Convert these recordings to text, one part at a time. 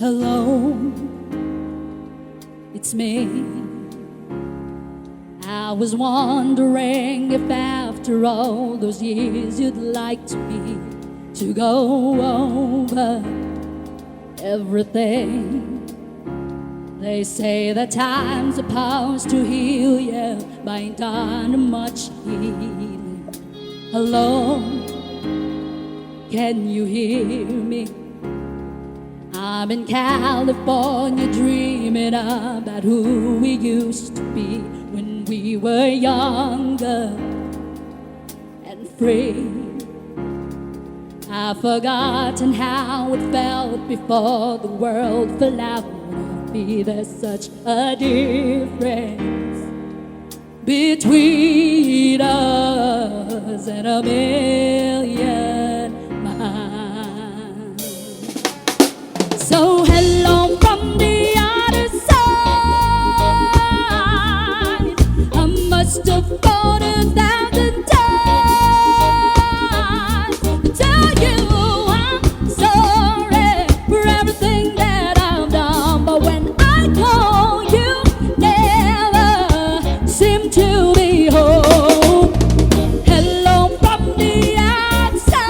Hello, it's me. I was wondering if after all those years you'd like to go over everything. They say that time's supposed to heal you, but ain't done much healing. Hello, can you hear me? I'm in California dreaming about who we used to be when we were younger and free. I've forgotten how it felt before the world fell out on me. There's such a difference between us and a million miles. So hello from the other side. I must have gone 1,000 times to tell you I'm sorry for everything that I've done. But when I call, you never seem to be home. Hello from the outside.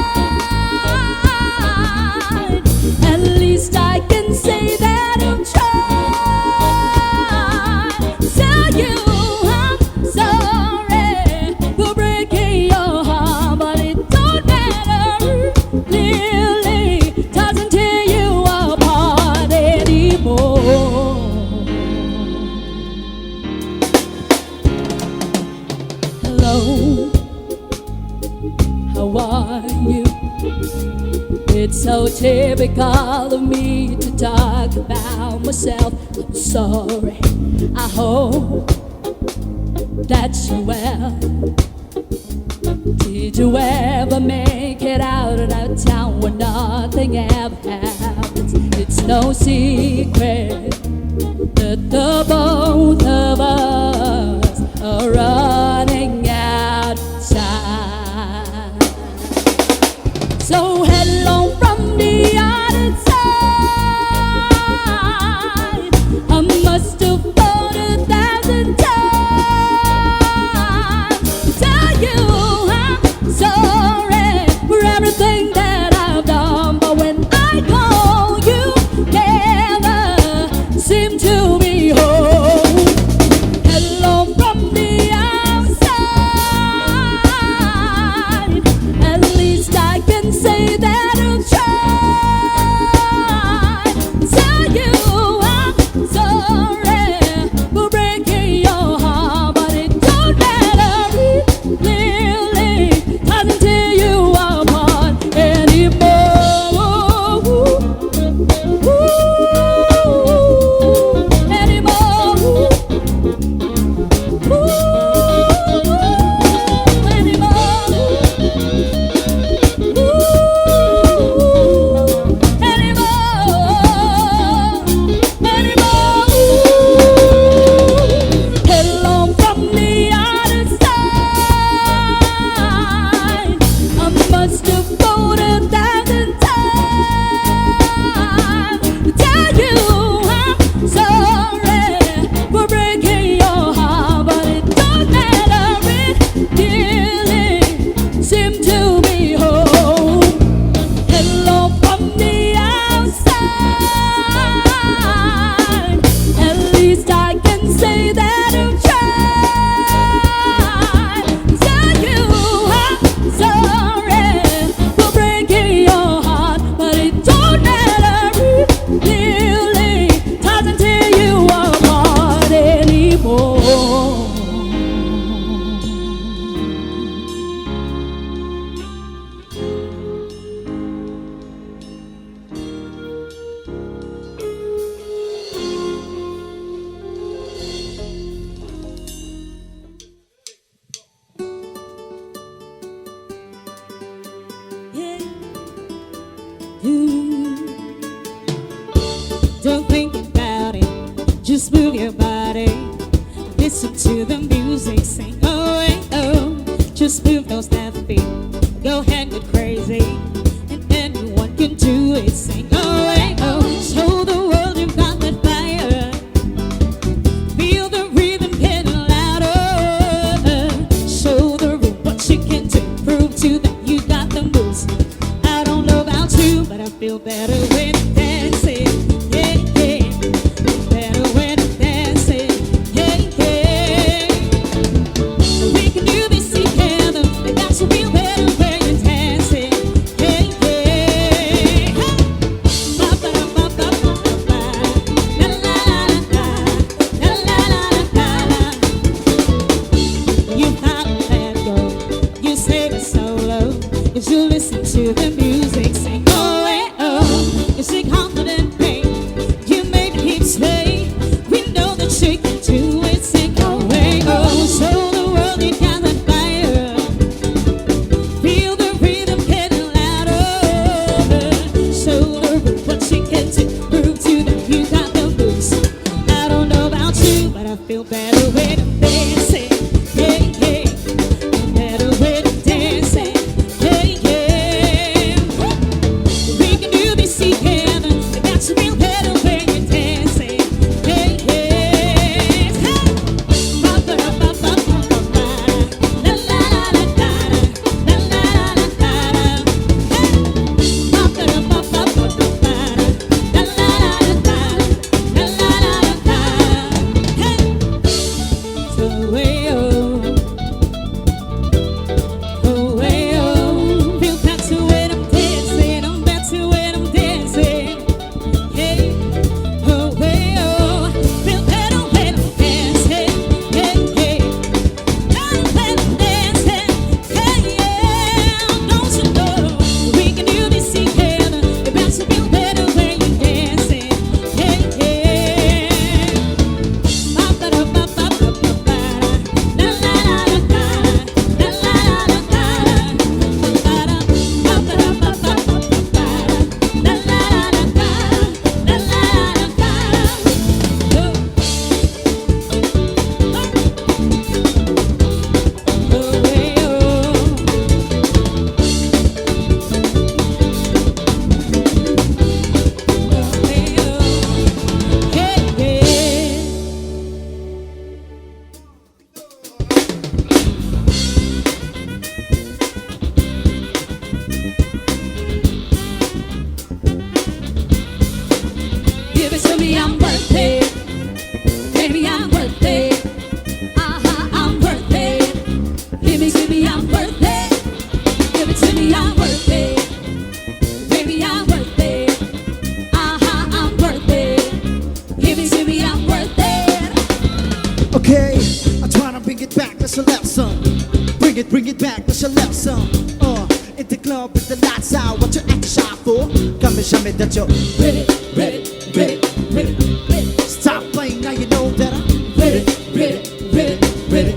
At least I can say that I'm trying to tell you I'm sorry for breaking your heart, but it don't matter, really doesn't tear you apart anymore. Hello, how are you? It's so typical of me to talk about myself. I'm sorry, I hope that you're well. Did you ever make it out of that town where nothing ever happens? It's no secret that the both of us are running out of time. So hello from the other side. I must have gone 1,000 times to tell you I'm sorry for everything that I've done. But when I call, you never seem to be home. Hello from the outside. At least I can say that I'm trying to tell you I'm sorry for breaking your heart, but it don't matter, really doesn't tear you apart anymore. Anymore. Hello from the other side. I must have gone 1,000 times to tell you I'm sorry for breaking your heart, but it don't matter, it really seem to be home. Hello from the outside. At least I can say that I'm trying to tell you I'm sorry for breaking your heart, but it don't matter, it really doesn't tear you apart anymore. Yeah. Don't think about it, just move your body. Listen to the music, sing oh, hey, oh. Just move those left feet, go ahead, get crazy, and anyone can do it. Sing oh, hey, oh. Show the to me, I'm worth it. Baby, I'm worth it. I'm worth it. Give it to me, I'm worth it. Give it to me, I'm worth it. Baby, I'm worth it. I'm worth it. Give it to me, I'm worth it. Okay, I'm trying to bring it back, let's let some. Bring it back, let's let some. In the club with the lights out, what you acting shy for? Come and show me that you're ready, ready, ready, ready, ready. Stop playing, now you know that I'm ready, ready, ready, ready.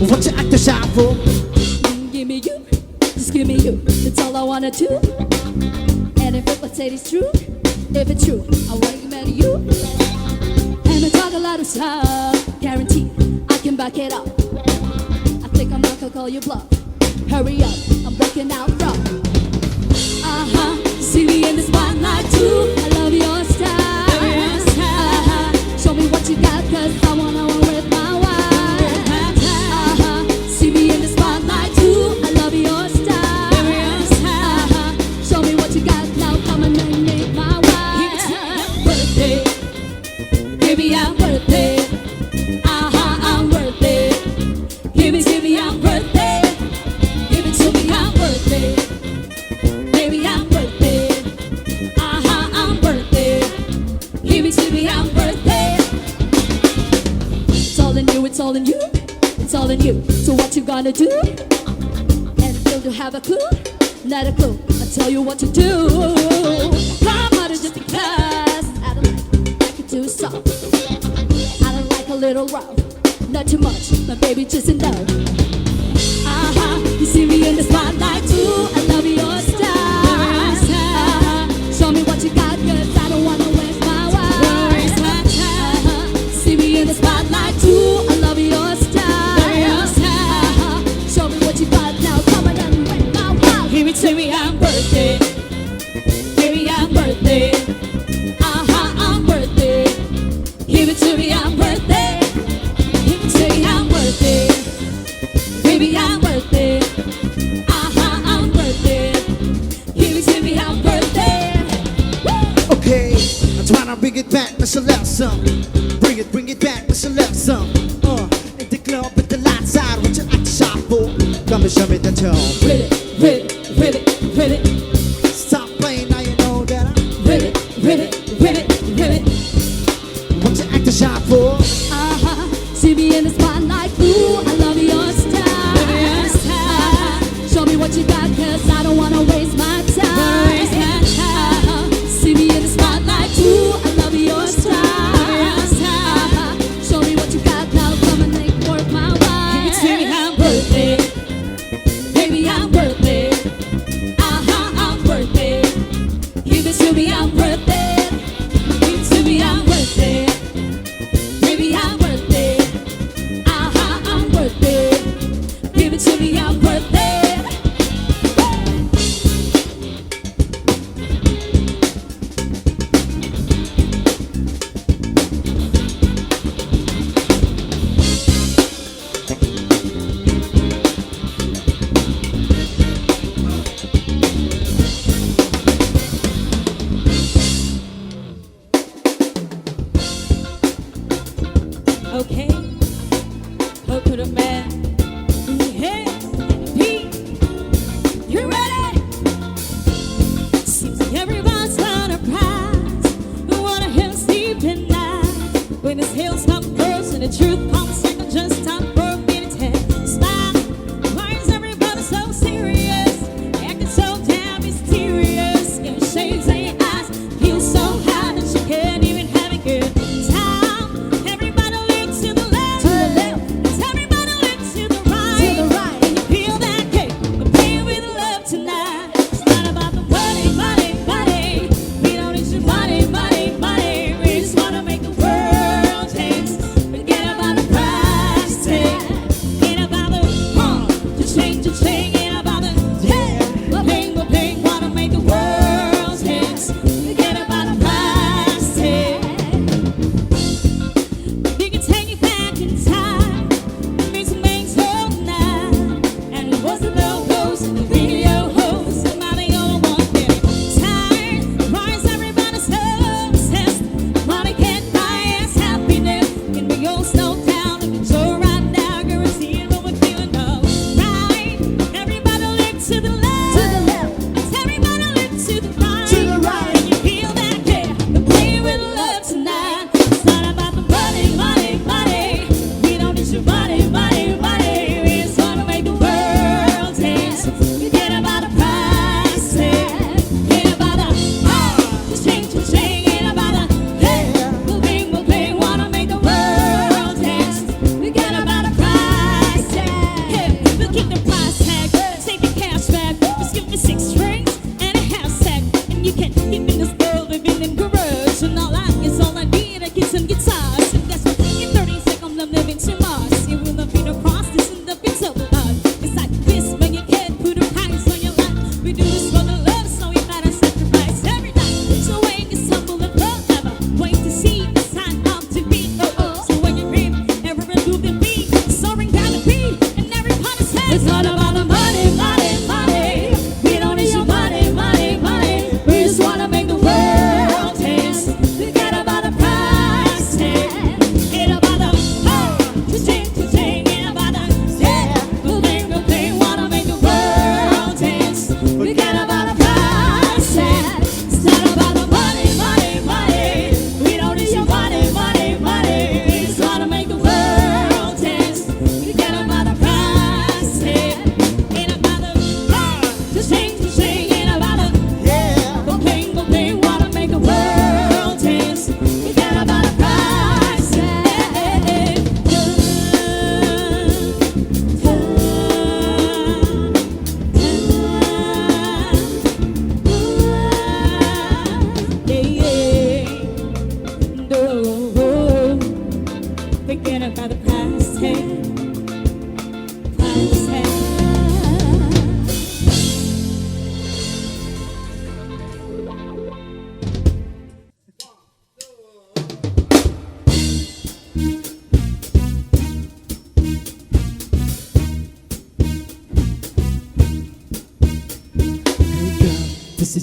What you acting shy for? Give me you, just give me you. That's all I wanna do. And if what I say is true, if it's true, I wanna get mad at you. And I talk a lot of stuff, guaranteed I can back it up. I think I'm not gonna call you bluff. Hurry up, I'm breaking out from. See me in the spotlight too. I love your style. Show me what you got, cause I wanna run with my wife. See me in the spotlight too. I love your style. Show me what you got, now come and make my wife. I'm worth it. Baby, I'm worth it. I'm worth it. Give it to me, I'm worth it. Give it to me, I'm worth it. Baby, I'm worth it. I'm worth it. Give it to me, I'm worth it. It's all in you, it's all in you. It's all in you. So what you gonna do? And still you have a clue? Not a clue. I'll tell you what to do. Come on, just because I don't like it too soft. I don't like a little rough. Not too much, my baby just enough. You see me in the spotlight too. I love your style. Show me what you got, cause I don't wanna waste my wife. See me in the spotlight too. I love your style. Show me what you got, now come on and make my wife. Give it to me, I'm worth it. Baby, I'm worth it. I'm worth it. Give it to me, I'm worth it. Give it to me, I'm worth it. Baby, I'm worth it. I'm worth it. Give it to me, I'm worth it. Woo! Okay, I'm trying to bring it back, let's let some. Bring it back, let's let some. In the club with the lights out, what you acting shy for? Come and show me that you're Ready, ready, ready, ready. Stop playing, now you know that I'm Ready, ready, ready, ready. what you acting shy for? See me in the spotlight, ooh, I love your style. Show me what you got, cause I don't wanna waste my time. See me in the spotlight, ooh, I love your style. Show me what you got, now come and make work my wife. Give it to me, I'm worth it. Baby, I'm worth it. I'm worth it. Give it to me, I'm worth it. Give it to me, I'm worth it. Baby, I'm worth it. I'm worth it. Give it to me, I'm worth it. Okay, hope to the man in the hands and the beat. You ready? Seems like everyone's got a prize. Don't wanna hear sleep at night. When this hailstorm bursts and the truth comes second, just stop for a minute and smile. Why is everybody so serious? Acting so damn mysterious. Your shades in your eyes feel so high that you can't even have a good time. Everybody look to the left, everybody look to the right. And you feel that cake, you're playing with love tonight. It's not about the money, money, money. We don't need your money, money, money. We just wanna make the world taste. Forget about the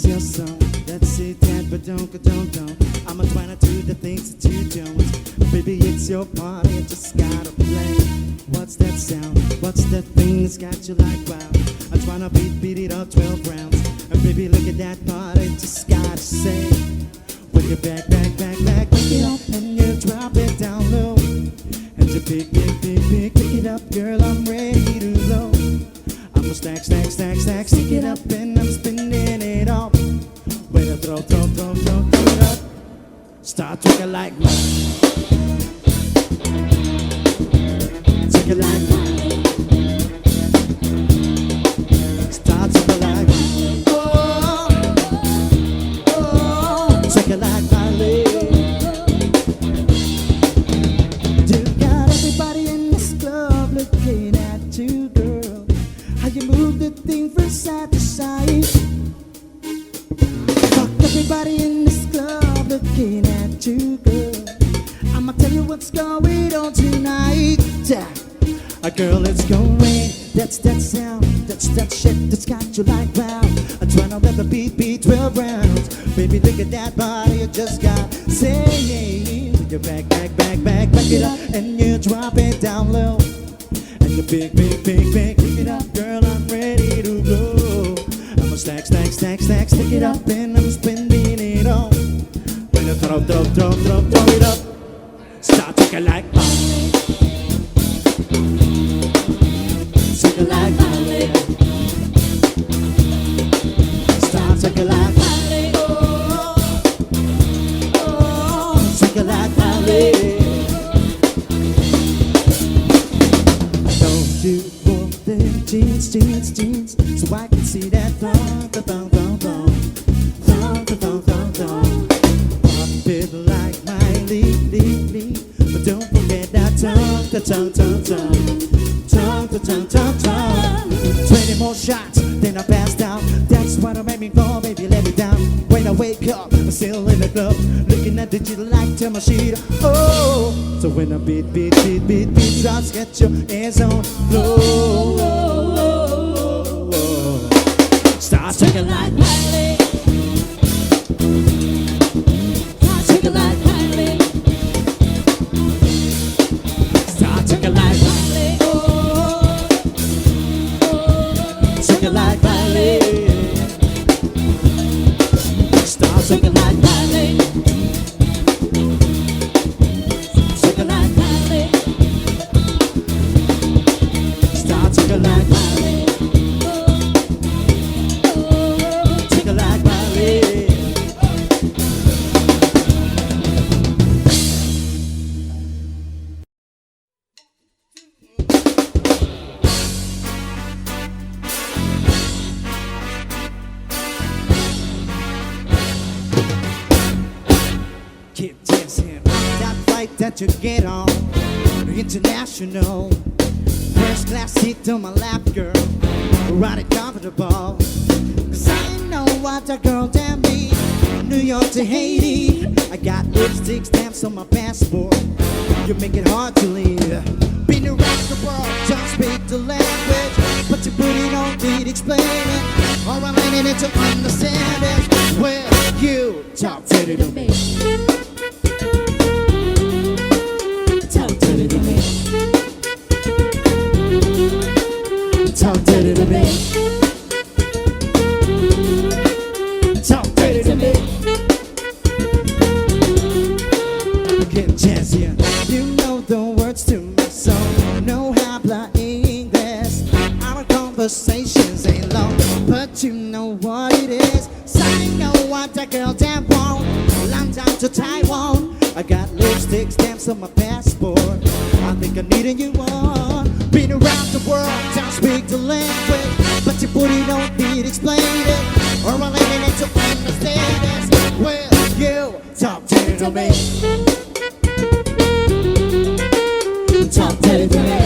it's your song. That's it, that, but don't. I'ma try to do the things that you don't. Baby, it's your party, you just gotta play. What's that sound? What's that thing that's got you like wow? I'm tryna beat it up 12 rounds. And baby, look at that party, just gotta say. With your back, pick it up and you drop it down low. And you pick it up, girl, I'm ready to go. I'ma stack, stick it up and I'm spinning it up. When I throw it up, start talking like mine. Take it like mine. Start talking like mine. Oh, take it like mine. You got everybody in this club looking at you, girl. How you move the thing from side to side. Fuck everybody in this club looking at you, girl. I'ma tell you what's going on tonight. Girl, it's going. That's that sound. That's that shit that's got you like wow. I'm trying to let the beat 12 rounds. Baby, look at that body you just got. Say, you back it up and you drop it down low. And you pick it up, girl, I'm ready to go. I'ma stack, stick it up and I'm spinning it on. When I throw it up, start talking like mine. Talking like mine. Start talking like mine. Oh, talking like mine. Don't you want them jeans, so I can see that thong. Pop it like my lead, but don't forget that tongue. 20 more shots, then I passed out. That's what I made me go, baby, let me down. When I wake up, I'm still in the club, looking at the digital light, turn my sheet. Oh, so when I beat drops, get your hands on floor. Start taking like Miley. Start taking like Miley. Start taking like Miley. Take it like Miley. Start taking like Miley. Take it like Miley. Start taking like Miley. Take it like Miley. Keep dancing. That flight that you get on, international. First class seat on my lap, girl. Ride it comfortable. Cause I know what a girl damn me. New York to Haiti. I got lipstick stamps on my passport. You make it hard to leave. Been around the world, don't speak the language. But your booty don't need explaining. All I'm learning to understand is where you talk dirty to me. Talk dirty to me. Talk dirty to me. Talk dirty to me. Get jazzy. You know the words to my song. No habla English. Our conversations ain't long, but you know what it is. So I know what that girl damn want. Long time to Taiwan. I got lipstick stamps on my passport. I think I'm needing you on. Been around the world, don't speak the language, but your booty don't need explaining. Or I'm learning to understand this. Well, you talk dirty to me. Talk dirty to me.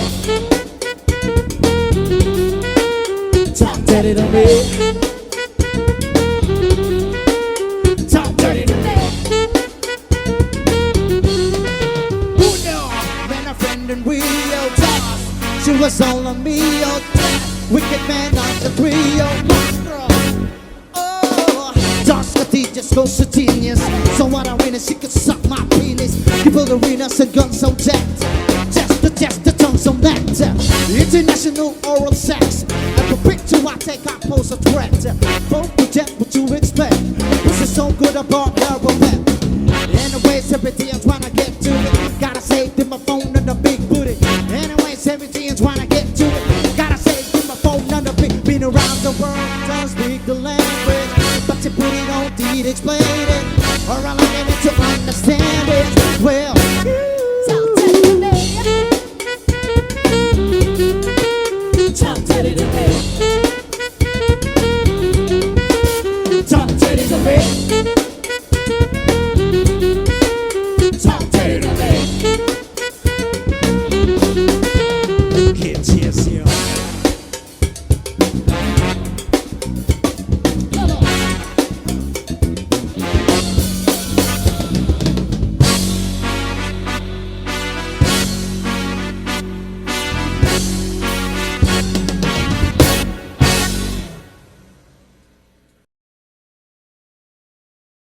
Talk dirty to me. Talk dirty to me. Who knew when a friend and we toss? She was all on me, oh, wicked man on the trio. Oh, Nolasco genius. So what I win is she could suck my penis. Give her arenas and guns on deck. Test the tongues on that. International oral sex. Like a picture I take, I pose a threat. Both project what you expect. This is so good about her pet. Anyways, every day I'm trying to get to it. Gotta save in my phone and the big booty. Anyways, every day I'm trying to get to it. Gotta save in my phone and the big. Been around the world, don't speak the language, but you put it on, did explain it. Or I